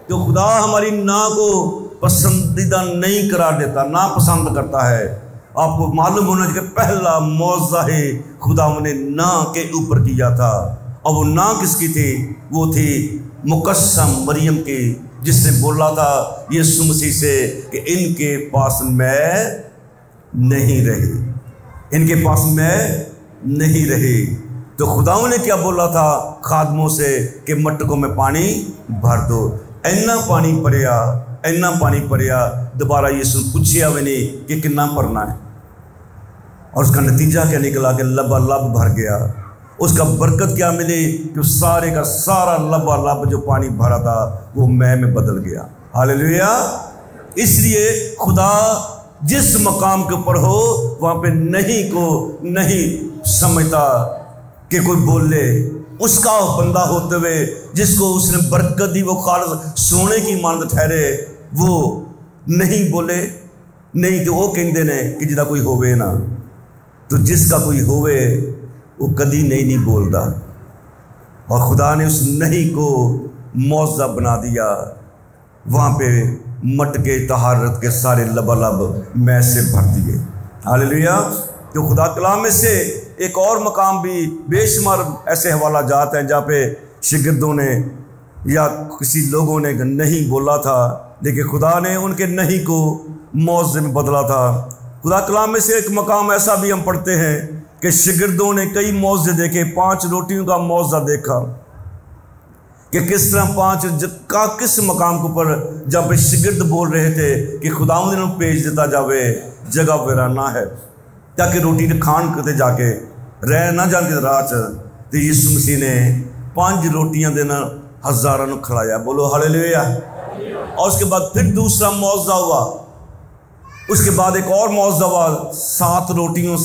تو خدا ہماری نا کو پسندیدہ نہیں قرار دیتا، نا پسند کرتا ہے۔ آپ کو معلوم ہونا چاہیے کہ پہلا معجزہ خدا نے نا کے اوپر کیا تھا، اور وہ نا کس کی تھی؟ وہ تھی مقسم مریم کی، جس نے بولا تھا یسوع مسیح سے کہ ان کے پاس میں نہیں رہی، ان کے پاس میں نہیں رہی۔ تو خداؤں نے کیا بولا تھا خادموں سے کہ مٹکوں میں پانی بھر دو، اینا پانی پڑیا، اینا پانی پڑیا، دوبارہ یسوع پوچھیا بھی نہیں کہ کتنا پڑنا ہے، اور اس کا نتیجہ کیا نکلا کہ لبالب بھر گیا۔ اس کا برکت کیا ملی کہ سارے کا سارا لبالب جو پانی بھرا تھا وہ میں بدل گیا۔ ہاللیلویا۔ اس لیے خدا جس مقام کے اوپر ہو وہاں پہ نہیں کو نہیں سمجھتا کہ کوئی بولے، اس کا بندہ ہوتے ہوئے جس کو اس نے برکت دی وہ خالص سونے کی مانند ٹھہرے، وہ نہیں بولے نہیں تو وہ کہندے نے کہ جدا کوئی ہوئے نا، تو جس کا کوئی ہوئے وہ کدی نہیں بولتا، اور خدا نے اس نہیں کو معجزہ بنا دیا۔ وہاں پہ مٹکے طہارت کے سارے لبالب میں سے بھر دیے۔ ہاللیلویا۔ تو خدا کلام میں سے ایک اور مقام بھی بے شمار ایسے حوالہ جات ہیں جہاں پہ شاگردوں نے یا کسی لوگوں نے نہیں بولا تھا، لیکن خدا نے ان کے نہیں کو معجزے میں بدلا تھا۔ خدا کلام میں سے ایک مقام ایسا بھی ہم پڑھتے ہیں کہ شاگردوں نے کئی معجزے دیکھے، 5 روٹیوں کا معجزہ دیکھا کہ کس طرح 5 کا کس مقام کے اوپر جب شاگرد بول رہے تھے کہ خداوند نے بھیج دیتا جاوے جگہ ویرانہ ہے تاکہ روٹی کھان کرتے جا کے رہ نہ جانتے راہ چ، تو یسوع مسیح نے 5 روٹیاں دینا ہزاراں نو کھلایا۔ بولو ہاللیلویا۔ اور اس کے بعد پھر دوسرا معجزہ ہوا، اس کے بعد ایک اور معجزہ ہوا 7 روٹیوں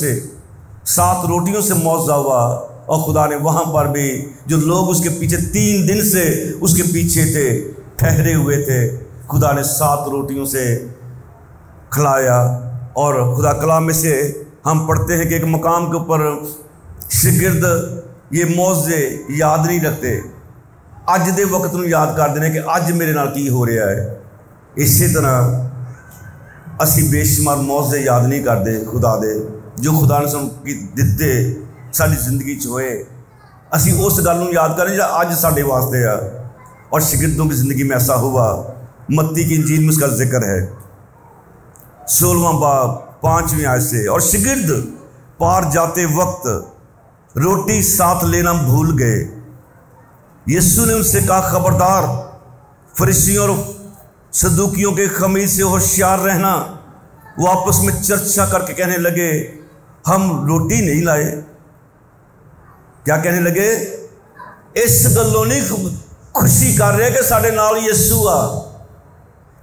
سے معجزہ ہوا، اور خدا نے وہاں پر بھی جو لوگ اس کے پیچھے 3 دن سے اس کے پیچھے تھے ٹھہرے ہوئے تھے، خدا نے 7 روٹیوں سے کھلایا۔ اور خدا کلام میں سے ہم پڑھتے ہیں کہ ایک مقام کے اوپر شاگرد یہ معجزے یاد نہیں رکھتے، اج دے وقت نو یاد کر دینے کہ اج میرے نال کی ہو رہا ہے۔ اسی طرح اسی بے شمار معجزے یاد نہیں کرتے خدا دے جو خدا نے سانوں دتے ساری زندگی چ ہوئے، اسی اس گل نو یاد کریں جو اج ساڈے واسطے ہے۔ اور شاگردوں کی زندگی میں ایسا ہوا، متی کی انجیل میں اس کا ذکر ہے 16واں باب 5ویں آیت سے، اور شاگرد پار جاتے وقت روٹی ساتھ لینا بھول گئے۔ یسوع نے ان سے کہا خبردار، فریسیوں اور صدوقیوں کے خمیر سے ہوشیار رہنا۔ وہ آپس میں چرچا کر کے کہنے لگے ہم روٹی نہیں لائے۔ کیا کہنے لگے؟ اس گلوں نہیں خوشی کر رہے کہ ساڈے نال یسوع آ،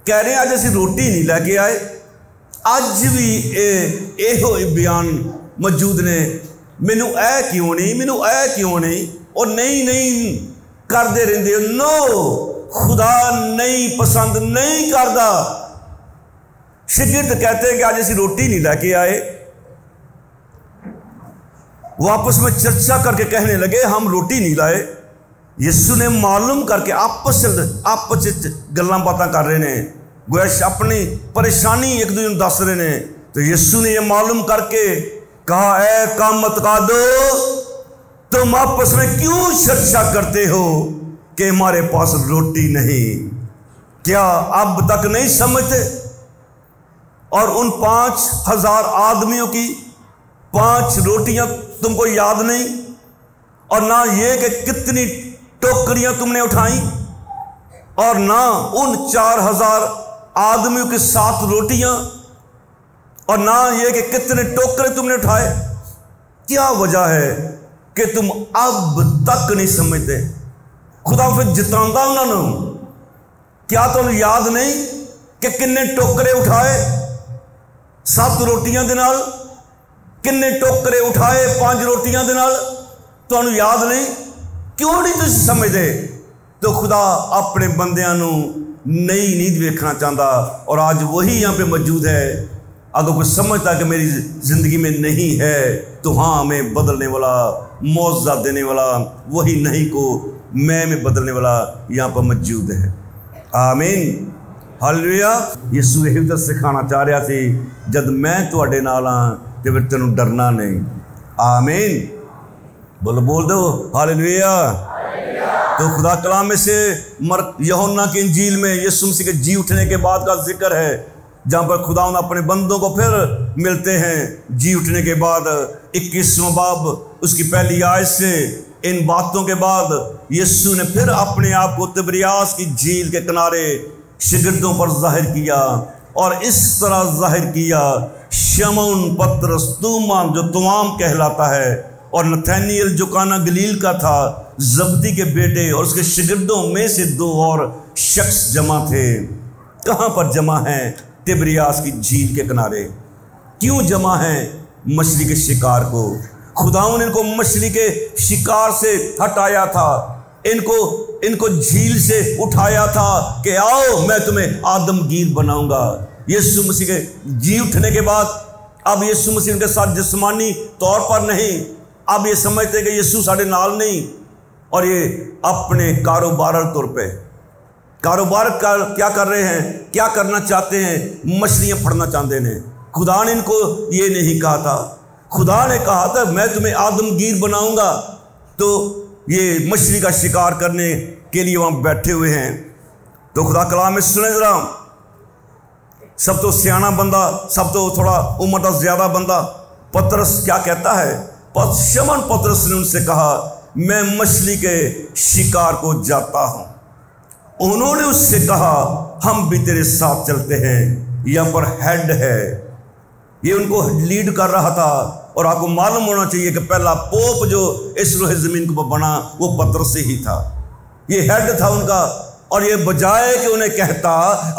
کہہ رہے ہیں اج اسی روٹی نہیں لے کے آئے۔ اج بھی یہو بیان موجود نے، مینوں اے کیوں نہیں، اور نہیں کرتے رہتے۔ نو، خدا نہیں پسند نہیں کرتا۔ شاگرد کہتے ہیں کہ آج اسی روٹی نہیں لے کے آئے۔ وہ آپس میں چرچا کر کے کہنے لگے ہم روٹی نہیں لائے۔ یسوع نے معلوم کر کے آپس گلاں باتاں کر رہے ہیں، گویا اپنی پریشانی ایک دوسرے کو دس رہے ہیں۔ تو یسوع نے یہ معلوم کر کے کہا اے کام اعتقادو، تم آپس میں کیوں چرچا کرتے ہو کہ ہمارے پاس روٹی نہیں؟ کیا اب تک نہیں سمجھتے؟ اور ان 5000 آدمیوں کی 5 روٹیاں تم کو یاد نہیں؟ اور نہ یہ کہ کتنی ٹوکریاں تم نے اٹھائیں، اور نہ ان 4000 آدمیوں کی 7 روٹیاں، اور نہ یہ کہ کتنے ٹوکرے تم نے اٹھائے؟ کیا وجہ ہے کہ تم اب تک نہیں سمجھتے؟ خدا پھر جتاندا انہاں نوں، کیا تم یاد نہیں کہ کنے ٹوکرے اٹھائے 7 روٹیاں دے نال؟ کنے ٹوکرے اٹھائے 5 روٹیاں دے نال؟ تانوں یاد نہیں؟ کیوں نہیں تسی سمجھدے؟ تو خدا اپنے بندیاں نوں نہیں دیکھنا چاہتا، اور آج وہی یہاں پہ موجود ہے۔ اگر کوئی سمجھتا کہ میری زندگی میں نہیں ہے تو ہاں، ہمیں بدلنے والا، معجزہ دینے والا، وہی نہیں کو میں بدلنے والا یہاں پر موجود ہے۔ आमीन हालेलुया। यीशु यही तो सिखाना चाह रहा थी, जब मैं तुहाडे नाल हां ते फिर तेनू डरना नहीं। आमीन बोल दो हालेलुया। तो खुदा कलाम में से यूहन्ना की इंजील में यीशु मसीह के जी उठने के बाद का जिक्र है, जहाँ पर खुदा अपने बंदों को फिर मिलते हैं जी उठने के बाद। 21वां बाब उसकी पहली आयत से इन बातों के बाद यीशु ने फिर अपने आप को तिबरियास की झील के किनारे शिगिर्दों पर जाहिर किया, और इस तरह जाहिर किया, शमौन पतरस तूमा जो तुआम कहलाता है, और नथानिएल जो काना गलील का था, जब्दी के बेटे, और उसके शिगिर्दों में से 2 और शख्स जमा थे। कहाँ पर जमा हैं? तिबरियास की झील के किनारे। क्यों जमा हैं? मछली के शिकार को खुदावन ने इनको मछली के शिकार से हटाया था, इनको झील से उठाया था कि आओ मैं तुम्हें आदमगीर बनाऊंगा। यीशु मसीह के जी उठने के बाद अब यीशु मसीह उनके साथ जिस्मानी तौर पर नहीं, अब ये समझते कि यीशु साढ़े नाल नहीं, और ये अपने कारोबार तौर पे कारोबार क्या कर रहे हैं, क्या करना चाहते हैं? मछलियां फड़ना चाहते हैं। खुदा ने इनको ये नहीं कहा था, खुदा ने कहा था मैं तुम्हें आदमगीर बनाऊंगा। तो ये मछली का शिकार करने के लिए वहां बैठे हुए हैं। तो खुदा कलाम में सुने जरा, सब तो सियाना बंदा, सब तो थोड़ा उम्र का ज्यादा बंदा पतरस क्या कहता है? शमौन पतरस ने उनसे कहा मैं मछली के शिकार को जाता हूं। उन्होंने उससे कहा हम भी तेरे साथ चलते हैं। यहाँ पर हेड है, ये उनको लीड कर रहा था, और आपको मालूम होना चाहिए कि पहला पोप जो इस रोहे ज़मीन को बना वो पतरस से ही था। ये हेड था उनका, और ये बजाय कि उन्हें कहता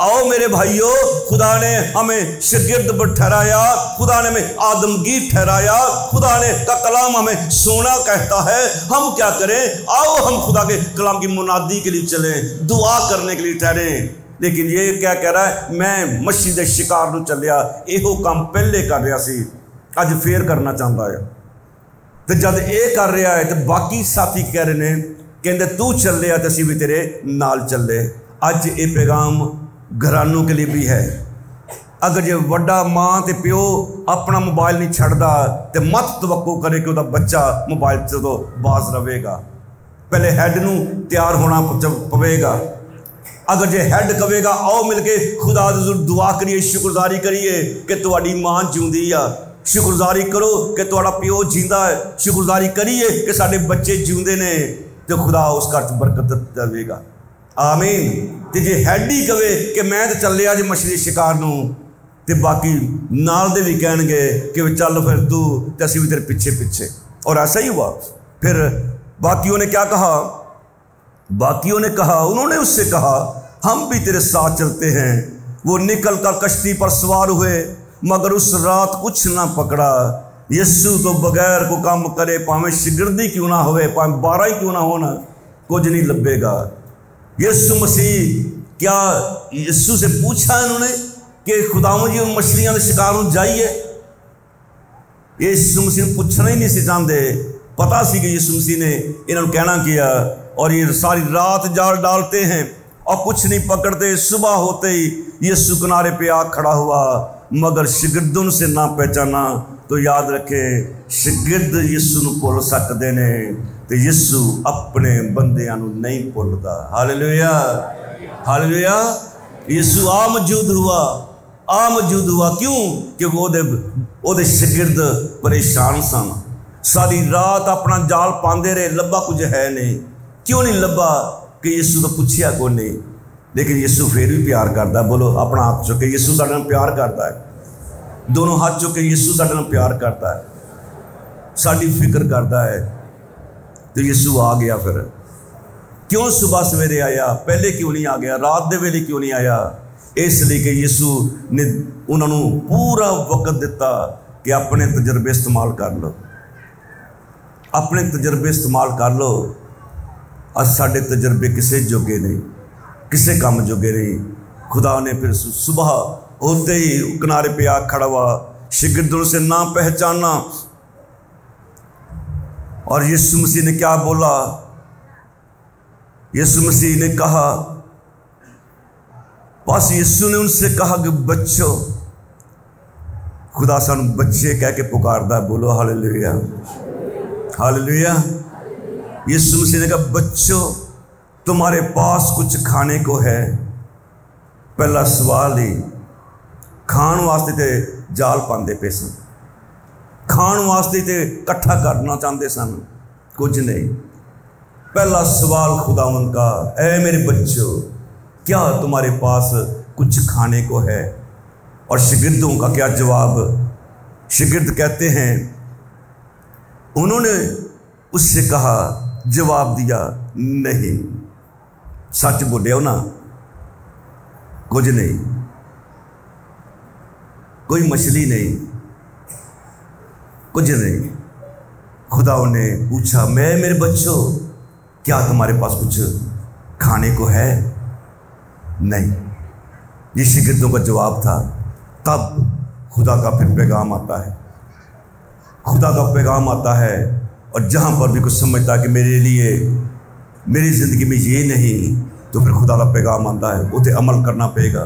आओ मेरे भाइयों, खुदा ने हमें शागिर्द ठहराया, खुदा ने हमें आदमगीर ठहराया, खुदा ने का कलाम हमें सोना कहता है, हम क्या करें? आओ हम खुदा के कलाम की मुनादी के लिए चलें, दुआ करने के लिए ठहरें। लेकिन ये क्या कह रहा है? मैं मछली के शिकार नूं चलिया, एहो काम पहले कर रहा सी, अज फिर करना चाहता है। तो जब ये कर रहा है तो बाकी साथी कह रहे हैं, कहते तू चले तो असी भी तेरे नाल चले। अज ये पैगाम घरानों के लिए भी है। अगर जो वड्डा मां ते प्यो अपना मोबाइल नहीं छड़दा तो मत तवक्को करे कि उसका बच्चा मोबाइल से तो बाज रहेगा। पहले हैड नूं तैयार होना पवेगा। अगर जो हैड कवेगा आओ मिलके खुदा दी दुआ करिए, शुक्रगुजारी करिए कि तुहाडी मां जिउंदी आ, शुक्रगुजारी करो कि तुहाडा प्यो जींदा है, शुक्रगुजारी करिए कि साडे बच्चे जिउंदे ने, तो खुदा उस घर बरकत देगा। आमीन। तो जे हैड ही कवे कि मैं तो चलिया अज मछली शिकार नूं, तो बाकी नाल दे भी कहेंगे कि चल फिर तू, तो असीं भी तेरे पीछे पीछे। और ऐसा ही हुआ। फिर बाकियों ने क्या कहा? बाकियों ने कहा, उन्होंने उससे कहा हम भी तेरे साथ चलते हैं। वो निकल कर कश्ती पर सवार हुए, मगर उस रात कुछ ना पकड़ा। यीशु तो बगैर को काम करे, भावें शिगिर्दी क्यों ना होवे, भावें 12 ही क्यों ना होना, कुछ नहीं लभेगा। यीशु मसीह क्या यीशु से पूछा इन्होंने कि खुदावंद जी उन मछलियां के शिकार में जाइए? यीशु मसीह पूछना ही नहीं सी चाहते, पता सी कि यीशु मसीह ने इन्होंने कहना किया, और ये सारी रात जाल डालते हैं और कुछ नहीं पकड़ते। सुबह होते ही यीशु किनारे पे आ खड़ा हुआ, मगर शिगिर्दों से ना पहचाना। तो याद रखे शिगिर्द यीशु नूं भुल सकते ने, तो यीशु अपने बंदियां नूं नहीं भुलदा। Hallelujah hallelujah. यीशु आ मौजूद हुआ क्यों? क्योंकि ओदे शिगिर्द परेशान सन। सारी रात अपना जाल पांदे रहे, लब्बा कुछ है नहीं। क्यों नहीं लब्बा? कि यीशु तो पूछया को नहीं, लेकिन यीशु फिर भी प्यार करता। बोलो अपना हाथ चुके, यीशु साडे नाल प्यार करता है। दोनों हाथ चुके, यीशु साडे नाल प्यार करता है, साडी फिक्र करता है। तो यीशु आ गया। फिर क्यों सुबह सवेरे आया? पहले क्यों नहीं आ गया? रात दे वेले क्यों नहीं आया? इसलिए कि यीशु ने उन्होंने पूरा वक्त दिता कि अपने तजर्बे इस्तेमाल कर लो, अपने तजर्बे इस्तेमाल कर लो। अज साडे तजर्बे किसे जोगे नहीं, किसे काम जोगे नहीं। खुदा ने फिर सुबह होते ही किनारे पे आ खड़ा हुआ, शिगिर्दों से ना पहचाना। और यीशु मसीह ने क्या बोला? यीशु मसीह ने कहा बस यीशु ने उनसे कहा कि बच्चों, खुदा सानू बच्चे कह के पुकारदा, बोलो हालेलुया, हालेलुया। यीशु मसीह ने कहा बच्चों, तुम्हारे पास कुछ खाने को है। पहला सवाल ही, खाण वास्ते ते जाल पाते पे सन, खाण वास्ते ते इकट्ठा करना चाहते सन, कुछ नहीं। पहला सवाल खुदावंद का, ऐ मेरे बच्चों, क्या तुम्हारे पास कुछ खाने को है? और शागिर्दों का क्या जवाब? शागिर्द कहते हैं, उन्होंने उससे कहा, जवाब दिया, नहीं। सच बोले हो ना, कुछ नहीं, कोई मछली नहीं, कुछ नहीं। खुदा ने पूछा, मैं मेरे बच्चों, क्या तुम्हारे पास कुछ खाने को है? नहीं। ये शागिर्दों का जवाब था। तब खुदा का फिर पैगाम आता है, खुदा का पैगाम आता है। और जहाँ पर भी कुछ समझता कि मेरे लिए, मेरी ज़िंदगी में ये नहीं, तो फिर खुदा का पैगाम आता है, उसे अमल करना पड़ेगा।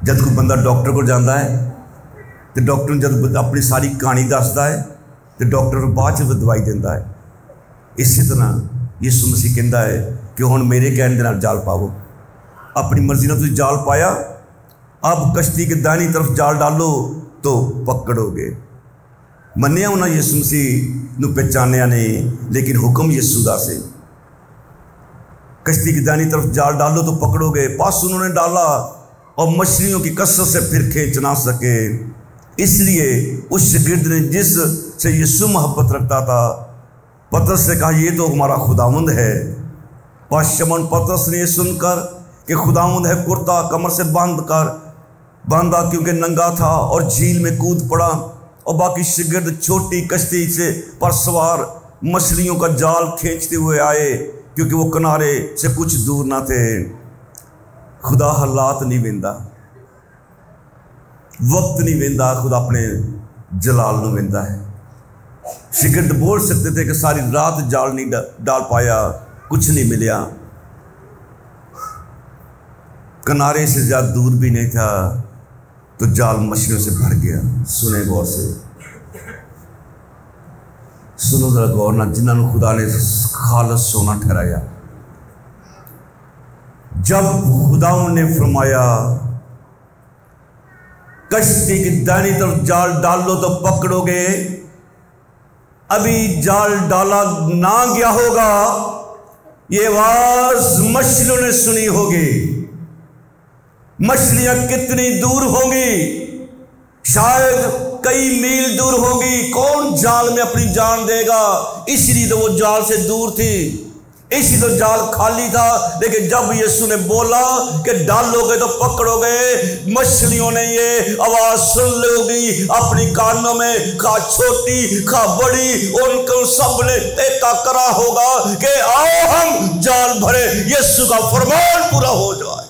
जब कोई बंदा डॉक्टर को जाता है तो डॉक्टर जब अपनी सारी कहानी दसदा है तो डॉक्टर बाद च दवाई देता है। इसी तरह यीशु मसीह कहता है कि हुण मेरे कहने दे नाल जाल पाओ। अपनी मर्जी नाल तुसीं जाल पाया, अब कश्ती के दाहिनी तरफ जाल डालो तो पकड़ोगे। मन्निया उन्हें यीशु मसीह नूं पहचानिया नहीं, लेकिन हुक्म यीशु दा से, कश्ती की दाहिनी तरफ जाल डालो तो पकड़ोगे। पास उन्होंने डाला और मछलियों की कसरत से फिर खींच ना सके। इसलिए उस शागिर्द ने जिस से यीशु मोहब्बत रखता था, पतरस से कहा, ये तो हमारा खुदावंद है। पर शमौन पतरस ने ये सुनकर कि खुदावंद है, कुर्ता कमर से बांधा क्योंकि नंगा था और झील में कूद पड़ा। और बाकी शागिर्द छोटी कश्ती से पर सवार मछलियों का जाल खींचते हुए आए, क्योंकि वो किनारे से कुछ दूर ना थे। खुदा हालात नहीं वेंदा, वक्त नहीं वेंदा, खुदा अपने जलाल नूं वेंदा है। शागिर्द बोल सकते थे कि सारी रात जाल नहीं डाल पाया, कुछ नहीं मिला, किनारे से ज़्यादा दूर भी नहीं था, तो जाल मछलियों से भर गया। सुने गौर से, सुनो जरा गौर ना, जिन्होंने खुदा ने खालस सोना ठहराया। जब खुदाओं ने फरमाया कश्ती की दाहिनी तरफ जाल डाल लो तो पकड़ोगे, अभी जाल डाला ना गया होगा, ये आवाज मछलियों ने सुनी होगी। मछलियां कितनी दूर होंगी, शायद कई मील दूर होगी। कौन जाल में अपनी जान देगा? इसलिए तो वो जाल से दूर थी, इसी तो जाल खाली था। लेकिन जब यीशु ने बोला कि डालोगे तो पकड़ोगे, मछलियों ने ये आवाज सुन लोगी अपनी कानों में, खा छोटी खा बड़ी, उनको सब ने एका करा होगा कि आओ हम जाल भरे, यीशु का फरमान पूरा हो जाए।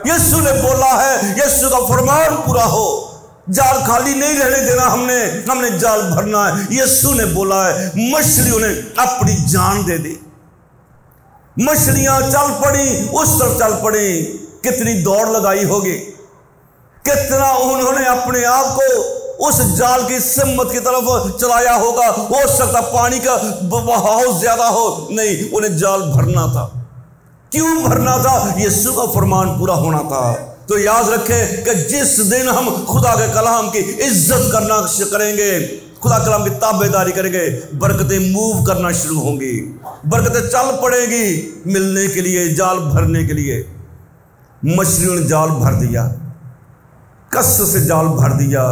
यीशु ने बोला है, यीशु का फरमान पूरा हो, जाल खाली नहीं रहने देना, हमने जाल भरना है। यीशु ने बोला है। मछलियों ने अपनी जान दे दी, मछलियां चल पड़ी, उस तरफ चल पड़ी। कितनी दौड़ लगाई होगी, कितना उन्होंने अपने आप को उस जाल की सिम्मत की तरफ चलाया होगा। हो सकता पानी का बहाव ज्यादा हो, नहीं, उन्हें जाल भरना था। क्यों भरना था? यीशु का फरमान पूरा होना था। तो याद रखें कि जिस दिन हम खुदा के कलाम की इज्जत करना करेंगे, खुदा कलाम की ताबेदारी करेंगे, बरकतें मूव करना शुरू होंगी, बरकतें चल पड़ेगी मिलने के लिए, जाल भरने के लिए। मछलियों ने जाल भर दिया, कसरत से जाल भर दिया,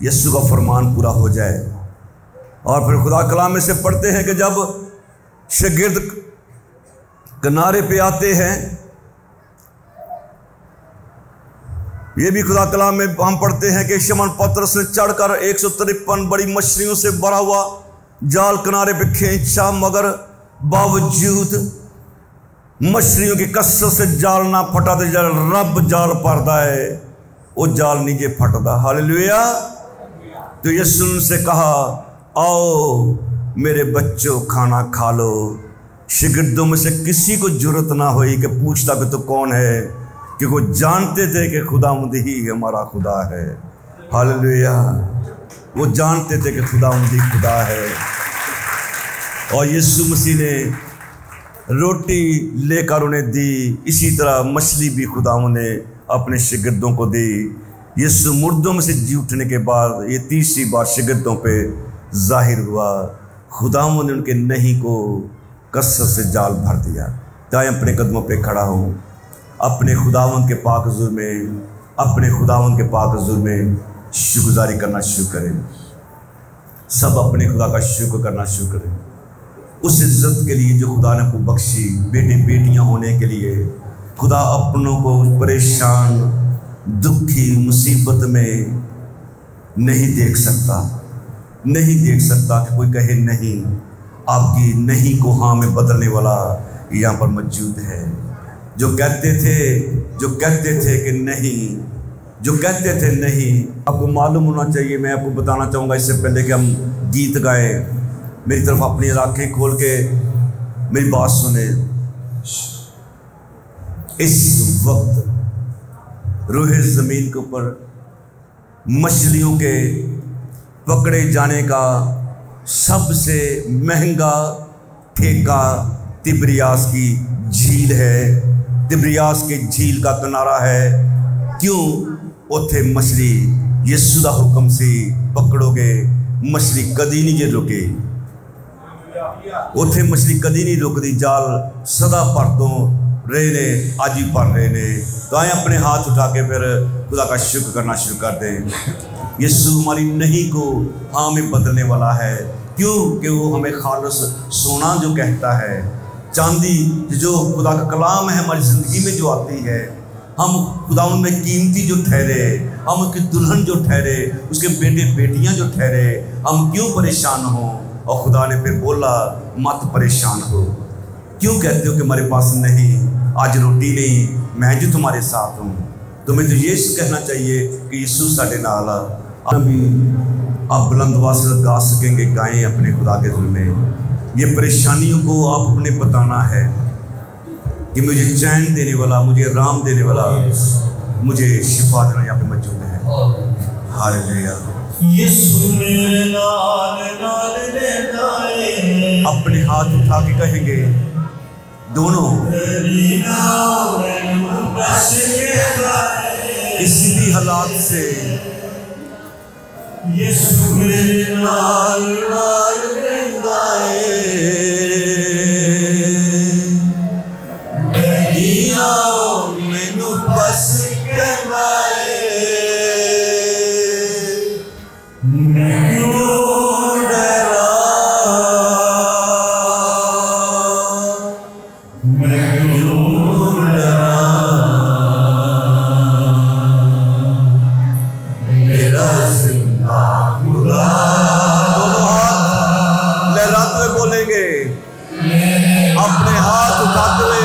यीशु का फरमान पूरा हो जाए। और फिर खुदा कलाम में से पढ़ते हैं कि जब शागिर्द किनारे पे आते हैं, ये भी खुदा कलाम में हम पढ़ते हैं कि शमौन पतरस ने चढ़कर 153 बड़ी मछलियों से भरा हुआ जाल किनारे पे खींचा, मगर बावजूद मछलियों की कसरत से जाल ना फटा। तो जब रब जाल पड़ता है, वो जाल नीचे फटता। हालेलुया। तो यीशु से कहा, आओ मेरे बच्चों खाना खा लो, शागिर्दों में से किसी को जरूरत ना हुई कि पूछता कि तो कौन है, कि वो जानते थे कि खुदावंद ही हमारा खुदा है। हालेलुया। वो जानते थे कि खुदावंद ही खुदा है। और यीशु मसीह ने रोटी लेकर उन्हें दी, इसी तरह मछली भी खुदावंद ने अपने शागिर्दों को दी। यीशु मुर्दों में से जी उठने के बाद ये तीसरी बार शागिर्दों पे जाहिर हुआ। खुदावंद ने उनके नहीं को कसरत से जाल भर दिया। चाहे अपने कदमों पे खड़ा हूँ, अपने खुदावंद के पाक हुज़ूर में, अपने खुदावंद के पाक हुज़ूर में शुक्रगुजारी करना शुरू करें। सब अपने खुदा का शुक्र करना शुरू करें, उस इज़्ज़त के लिए जो खुदा ने आपको बख्शी, बेटे बेटियां होने के लिए। खुदा अपनों को परेशान, दुखी, मुसीबत में नहीं देख सकता, नहीं देख सकता कि कोई कहे नहीं। आपकी नहीं को हाँ में बदलने वाला यहाँ पर मौजूद है। जो कहते थे कि नहीं, जो कहते थे नहीं, आपको मालूम होना चाहिए। मैं आपको बताना चाहूँगा इससे पहले कि हम गीत गाएं, मेरी तरफ अपनी आंखें खोल के मेरी बात सुने। इस वक्त रूहे ज़मीन के ऊपर मछलियों के पकड़े जाने का सबसे महंगा ठेका तिब्रियास की झील है। तिब्रियास की झील का किनारा है। क्यों? उथे मछली यीशु दा हुक्म से पकड़ोगे, मछली कदी नहीं जे रुके। उथे मछली कदी नहीं रुकती। जाल सदा भर तो रहे ने, आज ही भर रहे ने। तो आए अपने हाथ उठा के फिर खुदा का शुक्र करना शुरू कर दें। यीशु हमारी नहीं को हाँ में बदलने वाला है। क्यों? कि वो हमें खालस सोना जो कहता है, चांदी जो खुदा का कलाम है हमारी ज़िंदगी में जो आती है, हम खुदा उनमें कीमती जो ठहरे, हम उसकी दुल्हन जो ठहरे, उसके बेटे बेटियां जो ठहरे, हम क्यों परेशान हों? और खुदा ने फिर बोला मत परेशान हो। क्यों कहते हो कि हमारे पास नहीं, आज रोटी नहीं, मैं जो तुम्हारे साथ हूँ। तुम्हें तो ये कहना चाहिए कि यीशु साढ़े नाल। अभी आप बुलंद आवाज़ से गा सकेंगे, गाएं अपने खुदा के दिल में। ये परेशानियों को आप अपने बताना है कि मुझे चैन देने वाला, मुझे आराम देने वाला, मुझे शिफा देना यहाँ पे मौजूद है। हालेलुया। अपने हाथ उठा के कहेंगे दोनों, किसी भी हालात से यीशु मेरे नाल नाल रहंदा है। मैनू बस कहना है, मैनू डरा, मैनू डरा, मेरा जिंदा खुदा। लहराते हुए बोलेंगे, अपने हाथ उठाते हुए,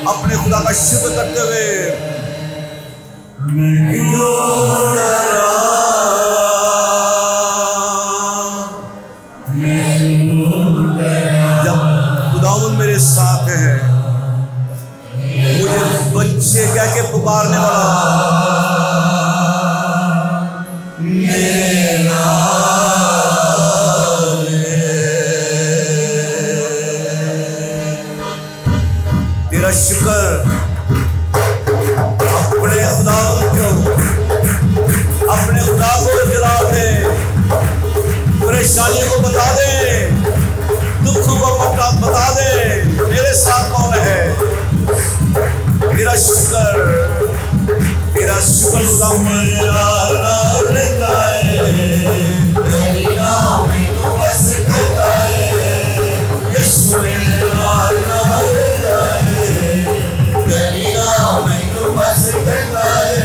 अपने खुदा का शुक्र करते हुए। जब खुदावंद मेरे साथ है, मुझे बच्चे कह के पुकारने वाला मेरे नाल तेरा शुक्र। अपने खुदा को जला दे, परेशानियों को बता दे, दुखों को बता दे, मेरे साथ कौन है। तेरा शुक्र, तेरा शुक्र मेरा रहता है, मेरा बस कहता है, यीशु मेरा रहता है, मेरा बस कहता है।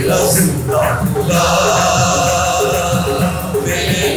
मेरा जिंदा खुदा मेरे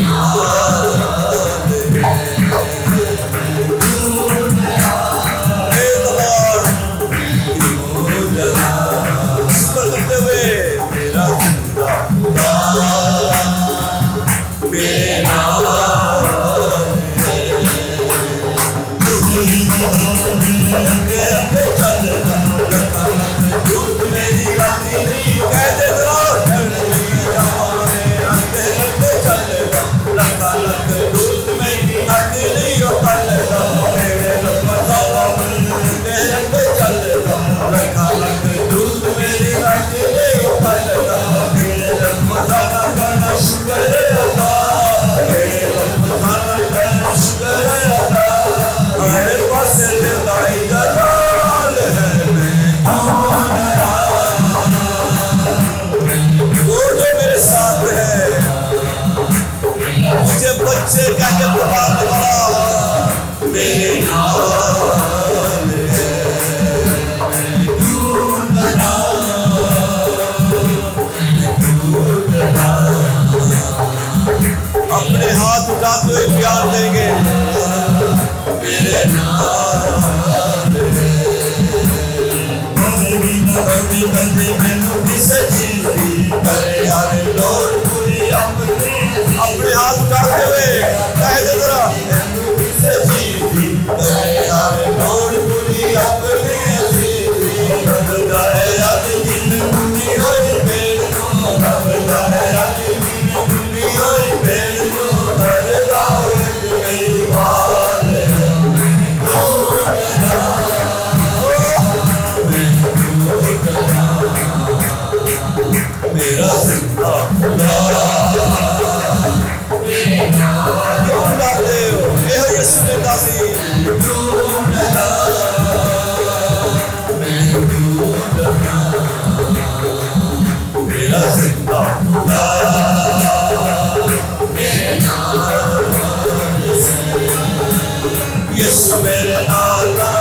अपने हाथ उठाते हुए प्यार देंगे मेरे अपने हाथ उठाते हुए कह दे जरा मेरा जिंदा खुदा यीशु ने दासी मेरा जिंदा खुदा यीशु मेरे आला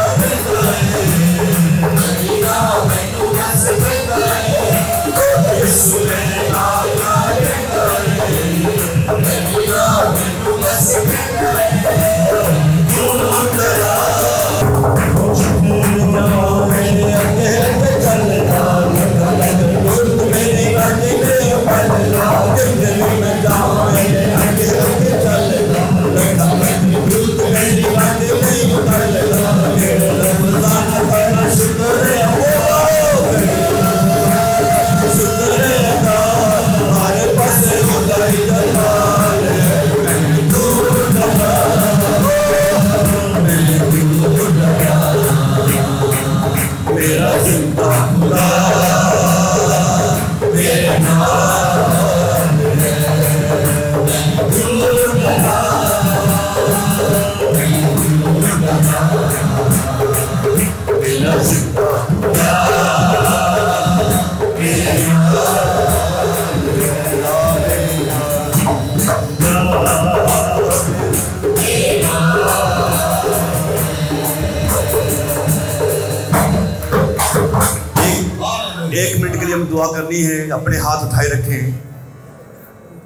एक मिनट के लिए हम दुआ करनी है। अपने हाथ उठाए रखें।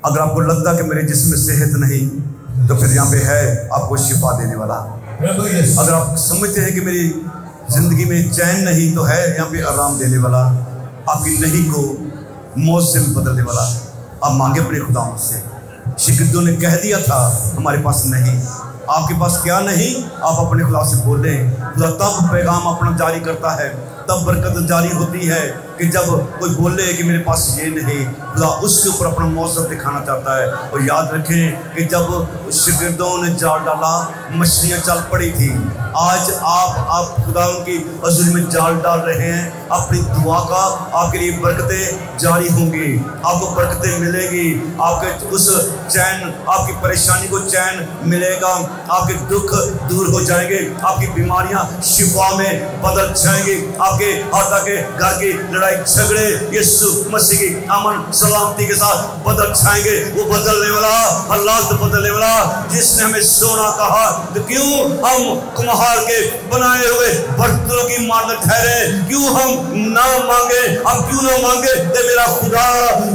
अगर आपको लगता कि मेरे जिस्म में सेहत नहीं तो फिर यहाँ पे है आपको शिफा देने वाला। अगर आप समझते हैं कि मेरी जिंदगी में चैन नहीं तो है यहाँ पे आराम देने वाला, आपकी नहीं को मौत से बदलने वाला। आप मांगे अपने खुदा से। शिगिर्दों ने कह दिया था हमारे पास नहीं, आपके पास क्या नहीं, आप अपने खुदा से बोलें। खुदा तब पैगाम अपना जारी करता है, तब बरकत जारी होती है कि जब कोई बोले कि मेरे पास ये नहीं, खुदा उसके ऊपर अपना मौसम दिखाना चाहता है। और याद रखें कि जब शिगिर्दों ने जाल डाला मछलियाँ चल पड़ी थी। आज आप खुदा उनकी हज़ूरी में जाल डाल रहे हैं। अपनी दुआ का आपके लिए बरकतें जारी होंगी, आपको बरकतें मिलेगी, आपके उस चैन, आपकी परेशानी को चैन मिलेगा, आपके दुख दूर हो जाएंगे, आपकी बीमारियां शिफा में बदल जाएंगी, आपके घर की लड़ाई लड़ाई झगड़े यीशु मसीह की अमन सलामती के साथ बदल छाएंगे। वो बदलने वाला, हालात बदलने वाला, जिसने हमें सोना कहा तो क्यों हम कुम्हार के बनाए हुए बर्तनों की मानद ठहरे, क्यों हम ना मांगे, हम क्यों ना मांगे। ते मेरा खुदा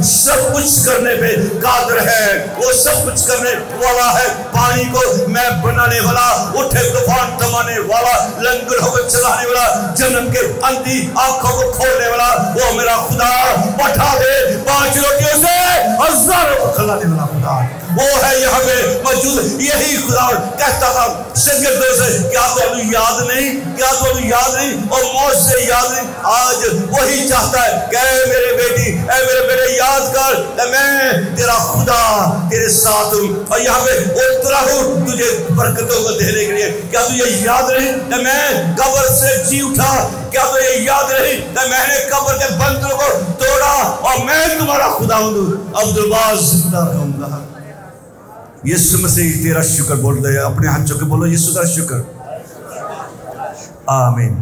सब कुछ करने पे कादिर है, वो सब कुछ करने वाला है। पानी को मैं बनाने वाला, उठे तूफान थमाने वाला, लंगर होकर चलाने वाला, जन्म के अंधी आंखों को खोलने वाला, वो मेरा खुदा बैठा दे 5 रोटियों से हजारों को खिलाने वाला खुदा वो है यहाँ पे मौजूद। यही खुदा कहता था शगिर्दों से, क्या तो याद नहीं, क्या तो याद नहीं, और मौत से याद नहीं। आज वही चाहता है कि मेरे बेटी, ऐ मेरे बेटे याद कर, मैं तेरा खुदा तेरे साथ हूँ और यहाँ पे उतरा हूँ तुझे बरकतों को देने के लिए। क्या तुझे याद नहीं कि मैं कब्र से जी उठा, क्या तुझे याद नहीं कि मैंने कब्र के बंदरों को तोड़ा और मैं तुम्हारा खुदा हूँ, अब्दुल जिंदा रहूंगा। यीशु मसीह तेरा शुक्र बोल दे, अपने हाथ चुके बोलो यीशु का शुक्र। आमीन।